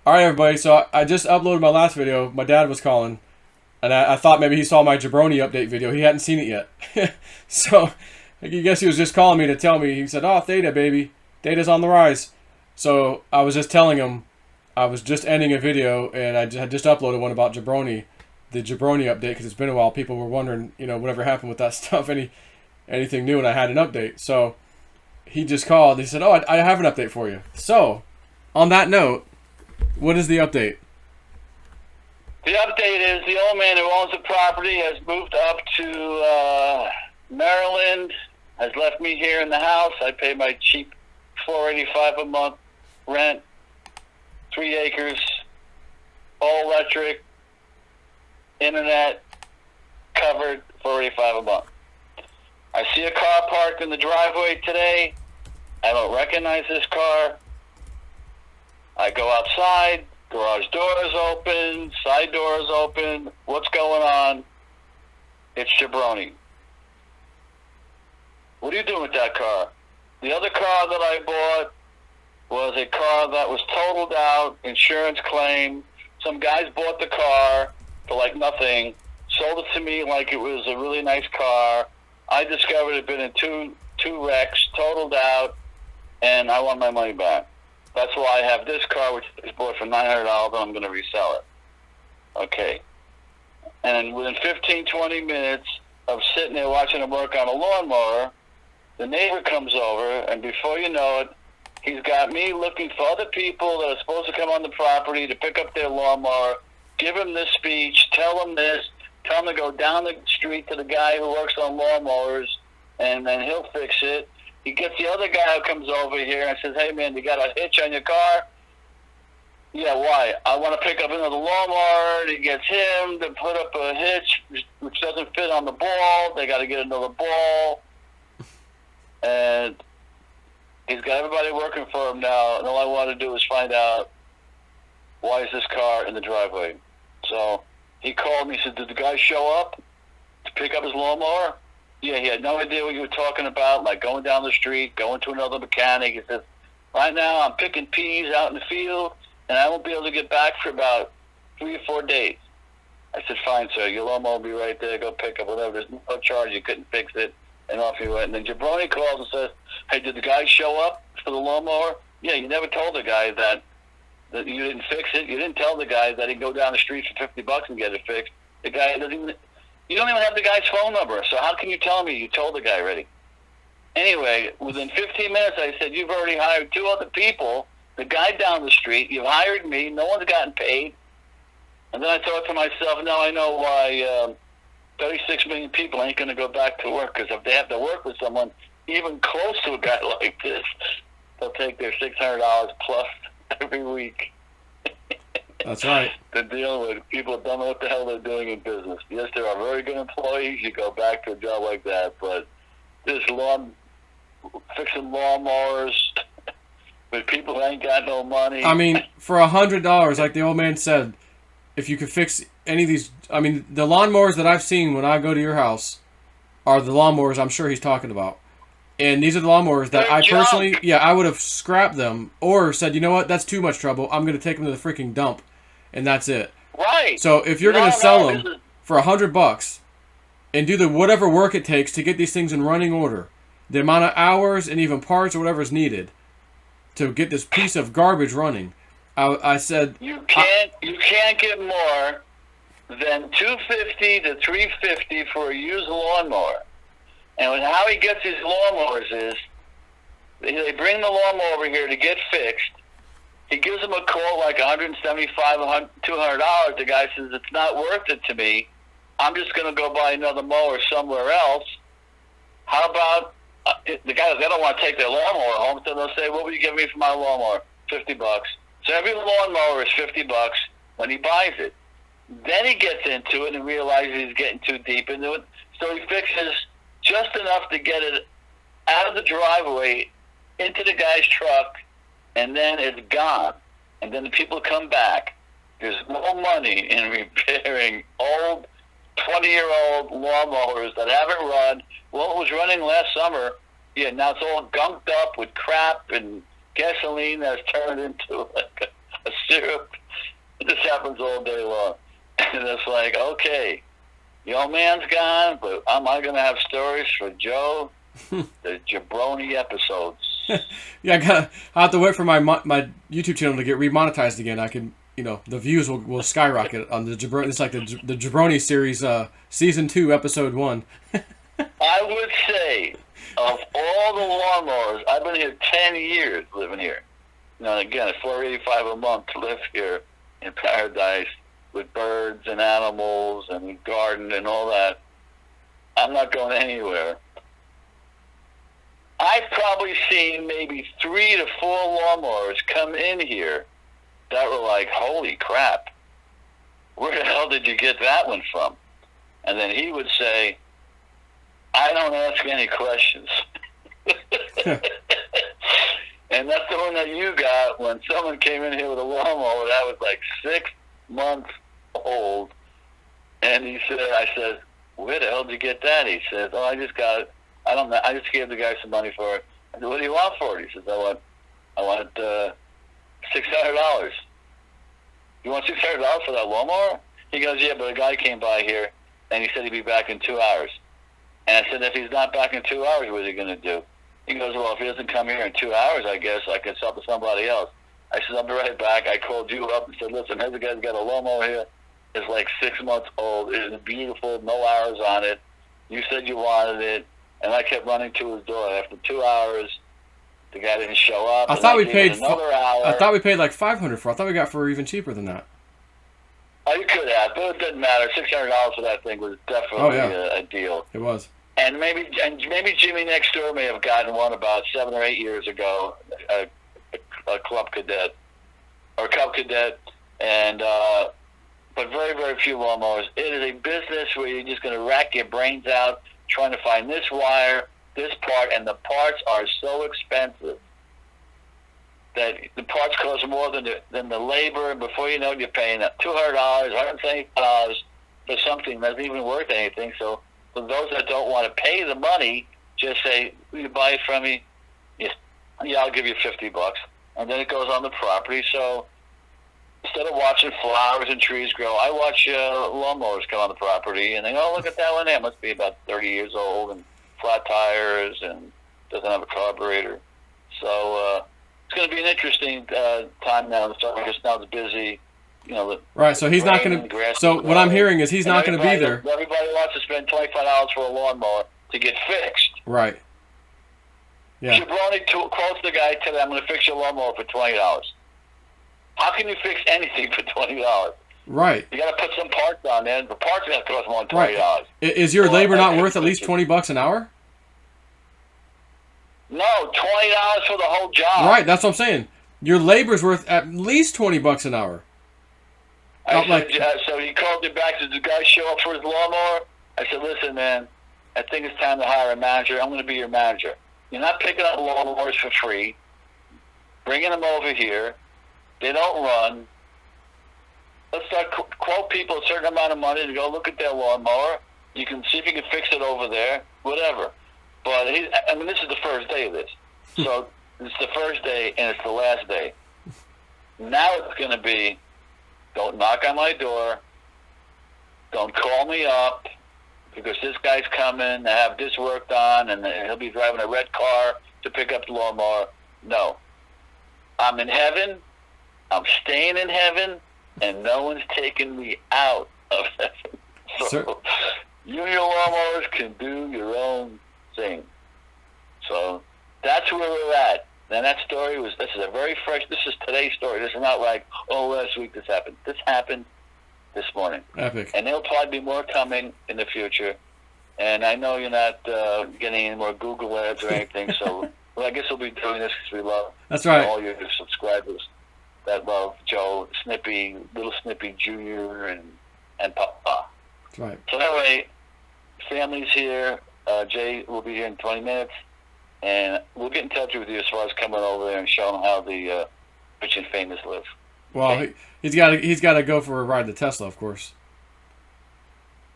All right, everybody. So I just uploaded my last video. My dad was calling, and I thought maybe he saw my Jabroni update video. He hadn't seen it yet. So I guess he was just calling me to tell me. He said, "Oh, Theta, baby. Theta's on the rise." So I was just telling him I was just ending a video, and I had just uploaded one about Jabroni, the Jabroni update, because it's been a while. People were wondering, whatever happened with that stuff, anything new, and I had an update. So he just called. He said, "Oh, I have an update for you." So on that note, what is the update? The update is the old man who owns the property has moved up to Maryland, has left me here in the house. I pay my cheap $485 a month rent, 3 acres, all electric, internet, covered, $485 a month. I see a car parked in the driveway today. I don't recognize this car. I go outside, garage door is open, side door is open. What's going on? It's Jabroni. What are you doing with that car? The other car that I bought was a car that was totaled out, insurance claim. Some guys bought the car for like nothing, sold it to me like it was a really nice car. I discovered it had been in two wrecks, totaled out, and I want my money back. That's why I have this car, which is bought for $900, and I'm going to resell it. Okay. And within 15, 20 minutes of sitting there watching him work on a lawnmower, the neighbor comes over, and before you know it, he's got me looking for other people that are supposed to come on the property to pick up their lawnmower, give him this speech, tell him this, tell him to go down the street to the guy who works on lawnmowers, and then he'll fix it. He gets the other guy who comes over here and says, "Hey, man, you got a hitch on your car?" "Yeah, why?" "I want to pick up another lawnmower." And he gets him to put up a hitch, which doesn't fit on the ball. They got to get another ball. And he's got everybody working for him now, and all I want to do is find out, why is this car in the driveway? So he called me, he said, "Did the guy show up to pick up his lawnmower?" "Yeah, he had no idea what you were talking about, like going down the street, going to another mechanic." He says, "Right now I'm picking peas out in the field, and I won't be able to get back for about 3 or 4 days." I said, "Fine, sir, your lawnmower will be right there. Go pick up whatever. There's no charge. You couldn't fix it." And off he went. And then Jabroni calls and says, "Hey, did the guy show up for the lawnmower?" "Yeah, you never told the guy that you didn't fix it. You didn't tell the guy that he'd go down the street for $50 and get it fixed. The guy doesn't even... You don't even have the guy's phone number, so how can you tell me you told the guy already?" Anyway, within 15 minutes, I said, "You've already hired 2 other people, the guy down the street, you've hired me, no one's gotten paid." And then I thought to myself, now I know why 36 million people ain't going to go back to work, because if they have to work with someone even close to a guy like this, they'll take their $600 plus every week. That's right. To deal with people that don't know what the hell they're doing in business. Yes, there are very good employees. You go back to a job like that, but this fixing lawnmowers with people who ain't got no money. I mean, for $100, like the old man said, if you could fix any of these, I mean, the lawnmowers that I've seen when I go to your house are the lawnmowers I'm sure he's talking about. And these are the lawnmowers that I personally, I would have scrapped them or said, "You know what, that's too much trouble. I'm going to take them to the freaking dump." And that's it. Right. So if you're going to sell them for $100 and do the whatever work it takes to get these things in running order, the amount of hours and even parts or whatever is needed to get this piece of garbage running, I said you can't get more than $250 to $350 for a used lawnmower. And how he gets his lawnmowers is they bring the lawnmower over here to get fixed. He gives them a quote like $175, $200. The guy says, "It's not worth it to me. I'm just going to go buy another mower somewhere else." How about the guys? They don't want to take their lawnmower home, so they'll say, "What will you give me for my lawnmower?" $50. So every lawnmower is $50 when he buys it. Then he gets into it and realizes he's getting too deep into it, so he fixes just enough to get it out of the driveway into the guy's truck, and then it's gone. And then the people come back. There's no money in repairing old 20-year-old lawnmowers that haven't run. Well, it was running last summer. Yeah, now it's all gunked up with crap and gasoline that's turned into like a syrup. This happens all day long. And it's like, okay, the old man's gone, but am I going to have stories for Joe? The Jabroni episodes. Yeah, I have to wait for my YouTube channel to get remonetized again. I can, the views will skyrocket on the Jabroni. It's like the Jabroni series, season 2, episode 1. I would say, of all the lawnmowers, I've been here 10 years living here. Now, again, it's $485 a month to live here in paradise with birds and animals and garden and all that. I'm not going anywhere. I've probably seen maybe 3 to 4 lawnmowers come in here that were like, holy crap, where the hell did you get that one from? And then he would say, I don't ask any questions. And that's the one that you got when someone came in here with a lawnmower that was like 6 months old. And I said, where the hell did you get that? He says, oh, I just got it. I don't know. I just gave the guy some money for it. I said, what do you want for it? He says, I want $600. You want $600 for that lawnmower? He goes, yeah, but a guy came by here and he said he'd be back in 2 hours. And I said, if he's not back in 2 hours, what are you going to do? He goes, well, if he doesn't come here in 2 hours, I guess I can sell to somebody else. I said, I'll be right back. I called you up and said, listen, here's the guy's got a lawnmower here. It's like 6 months old. It's beautiful, no hours on it. You said you wanted it. And I kept running to his door. After 2 hours, the guy didn't show up. I thought we paid another hour. I thought we paid like $500 for it. I thought we got for even cheaper than that. Oh, you could have, but it didn't matter. $600 for that thing was definitely a deal. It was. And maybe Jimmy next door may have gotten one about 7 or 8 years ago, a club cadet or cub cadet, and but very, very few lawnmowers. It is a business where you're just going to rack your brains out trying to find this wire, this part, and the parts are so expensive that the parts cost more than the labor, and before you know it, you're paying $200, $170 for something that's not even worth anything. So for those that don't want to pay the money, just say, will you buy it from me? Yeah, I'll give you $50. And then it goes on the property. So instead of watching flowers and trees grow, I watch lawnmowers come on the property, and they go, oh, look at that one there. It must be about 30 years old and flat tires and doesn't have a carburetor. So it's going to be an interesting time now. The summer just now is busy. Right, so he's not going to. So what I'm hearing is he's not going to be there. Everybody wants to spend $25 for a lawnmower to get fixed. Right. Yeah. Jabroni quotes the guy today, I'm going to fix your lawnmower for $20. How can you fix anything for $20? Right. You got to put some parts on there. The parts are going to cost more than $20. Right. Is your labor not worth at least $20 an hour? No, $20 for the whole job. Right, that's what I'm saying. Your labor's worth at least $20 an hour. So he called me back. Did the guy show up for his lawnmower? I said, listen, man, I think it's time to hire a manager. I'm going to be your manager. You're not picking up lawnmowers for free, bringing them over here. They don't run. Let's start quote people a certain amount of money to go look at their lawnmower. You can see if you can fix it over there, whatever. But this is the first day of this. So it's the first day and it's the last day. Now it's going to be, don't knock on my door. Don't call me up because this guy's coming to have this worked on and he'll be driving a red car to pick up the lawnmower. No. I'm in heaven. I'm staying in heaven. And no one's taking me out of heaven. So you and your lawnmowers can do your own thing. So that's where we're at. And that story this is a very fresh, this is today's story. This is not like, oh, last week this happened. This happened this morning. Epic. And there'll probably be more coming in the future. And I know you're not getting any more Google ads or anything, so I guess we'll be doing this because we love That's right. all your subscribers that love Joe, Snippy, Little Snippy Jr., and Papa. That's right. So anyway, family's here. Jay will be here in 20 minutes. And we'll get in touch with you as far as coming over there and showing how the rich and famous live. Well, okay? he's got to go for a ride to Tesla, of course.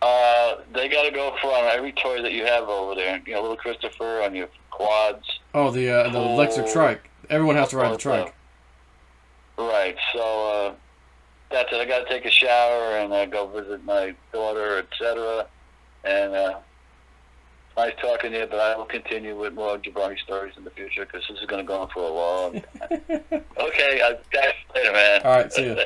They got to go for on every toy that you have over there. Little Christopher on your quads. Oh, the electric trike. Everyone has to ride the trike. Right. So that's it. I got to take a shower and go visit my daughter, etc. And nice talking to you, but I will continue with more Jabroni stories in the future because this is going to go on for a long time. Okay. I'll catch you later, man. All right. See you.